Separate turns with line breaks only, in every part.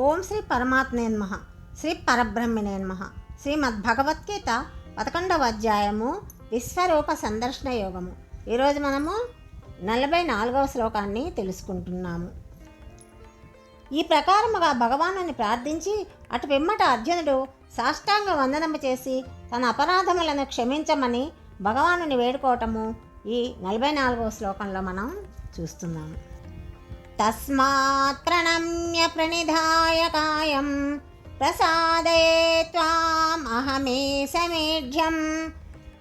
ఓం శ్రీ పరమాత్మే నమః. శ్రీ పరబ్రహ్మణే నమః. శ్రీమద్భగవద్గీత 11వ అధ్యాయము విశ్వరూప సందర్శన యోగము. ఈరోజు మనము 44వ శ్లోకాన్ని తెలుసుకుంటున్నాము. ఈ ప్రకారముగా భగవానుని ప్రార్థించి అటు పిమ్మట అర్జునుడు సాష్టాంగ వందనము చేసి తన అపరాధములను క్షమించమని భగవానుని వేడుకోవటము ఈ 44వ శ్లోకంలో మనం చూస్తున్నాము. తస్మాత్ ప్రణమ్య ప్రణిధాయ కాయం ప్రసాదయే త్వాం అహమేష మేఢ్యం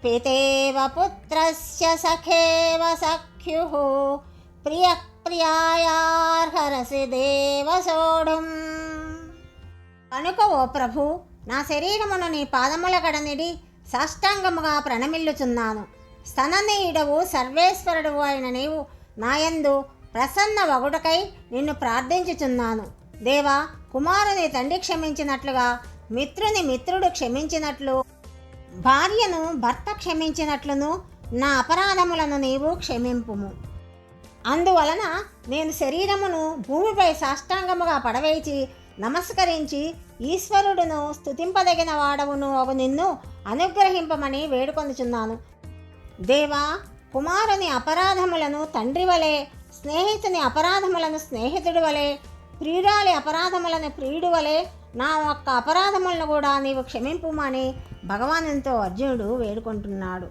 పితేవ పుత్రస్య సఖేవ సఖ్యుః ప్రియ ప్రియాయార్హరసి దేవ సోఢుం. కనుక ఓ ప్రభు, నా శరీరమును నీ పాదముల కడనిడి సాష్టాంగముగా ప్రణమిల్లుచున్నాను. స్తననీయుడవు సర్వేశ్వరుడు అయిన నీవు నాయందు ప్రసన్న వగుటకై నిన్ను ప్రార్థించుచున్నాను. దేవా, కుమారుని తండ్రి క్షమించినట్లుగా మిత్రుని మిత్రుడు క్షమించినట్లు భార్యను భర్త క్షమించినట్లును నా అపరాధములను నీవు క్షమింపుము. అందువలన నేను శరీరమును భూమిపై సాష్టాంగముగా పడవేచి నమస్కరించి ఈశ్వరుడును స్తుతింపదగిన వాడవును అగు నిన్ను అనుగ్రహింపమని వేడుకొనుచున్నాను. దేవా, కుమారుని అపరాధములను తండ్రి వలె, స్నేహితుని అపరాధములను స్నేహితుడి వలె, ప్రియురాలి అపరాధములను ప్రియుడు వలె నా ఒక్క అపరాధములను కూడా నీవు క్షమింపుమని భగవానునితో అర్జునుడు వేడుకుంటున్నాడు.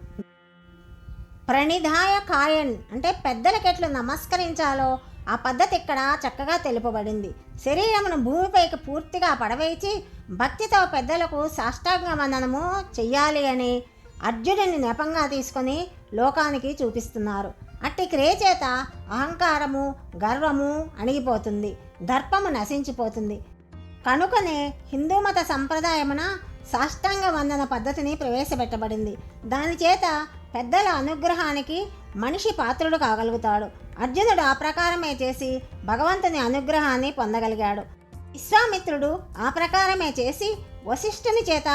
ప్రణిధాయ కాయన్ అంటే పెద్దలకెట్లు నమస్కరించాలో ఆ పద్ధతి ఇక్కడ చక్కగా తెలుపబడింది. శరీరమును భూమిపైకి పూర్తిగా పడవేచి భక్తితో పెద్దలకు సాష్టాంగ వందనము చెయ్యాలి అని అర్జునుని నెపంగా తీసుకొని లోకానికి చూపిస్తున్నారు. అట్టి క్రియ చేత అహంకారము, గర్వము అణిగిపోతుంది, దర్పము నశించిపోతుంది. కనుకనే హిందూ మత సంప్రదాయమున సాష్టాంగ వందన పద్ధతిని ప్రవేశపెట్టబడింది. దాని చేత పెద్దల అనుగ్రహానికి మనిషి పాత్రుడు కాగలుగుతాడు. అర్జునుడు ఆ ప్రకారమే చేసి భగవంతుని అనుగ్రహాన్ని పొందగలిగాడు. విశ్వామిత్రుడు ఆ ప్రకారమే చేసి వశిష్ఠుని చేత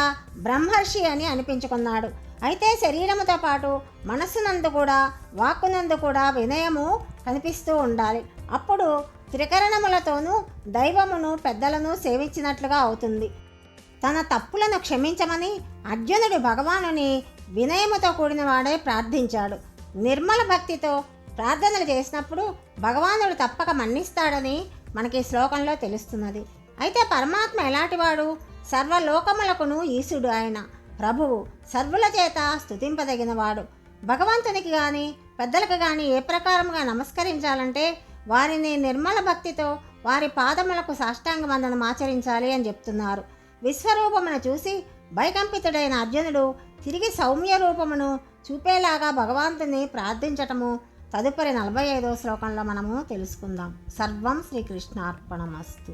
బ్రహ్మర్షి అని అనిపించుకున్నాడు. అయితే శరీరముతో పాటు మనస్సునందు కూడా వాక్కునందు కూడా వినయము కనిపిస్తూ ఉండాలి. అప్పుడు త్రికరణములతోనూ దైవమును పెద్దలను సేవించినట్లుగా అవుతుంది. తన తప్పులను క్షమించమని అర్జునుడు భగవానుని వినయముతో కూడిన వాడే ప్రార్థించాడు. నిర్మల భక్తితో ప్రార్థనలు చేసినప్పుడు భగవానుడు తప్పక మన్నిస్తాడని మనకి శ్లోకంలో తెలుస్తున్నది. అయితే పరమాత్మ ఎలాంటివాడు? సర్వలోకములకును ఈశుడు. ఆయన ప్రభువు, సర్వుల చేత స్తుతింపదగినవాడు. భగవంతునికి కానీ పెద్దలకు కానీ ఏ ప్రకారముగా నమస్కరించాలంటే వారిని నిర్మల భక్తితో వారి పాదములకు సాష్టాంగ వందనం ఆచరించాలి అని చెప్తున్నారు. విశ్వరూపమును చూసి భయకంపితుడైన అర్జునుడు తిరిగి సౌమ్య రూపమును చూపేలాగా భగవంతుని ప్రార్థించటము తదుపరి 45వ శ్లోకంలో మనము తెలుసుకుందాం. సర్వం శ్రీకృష్ణార్పణమస్తు.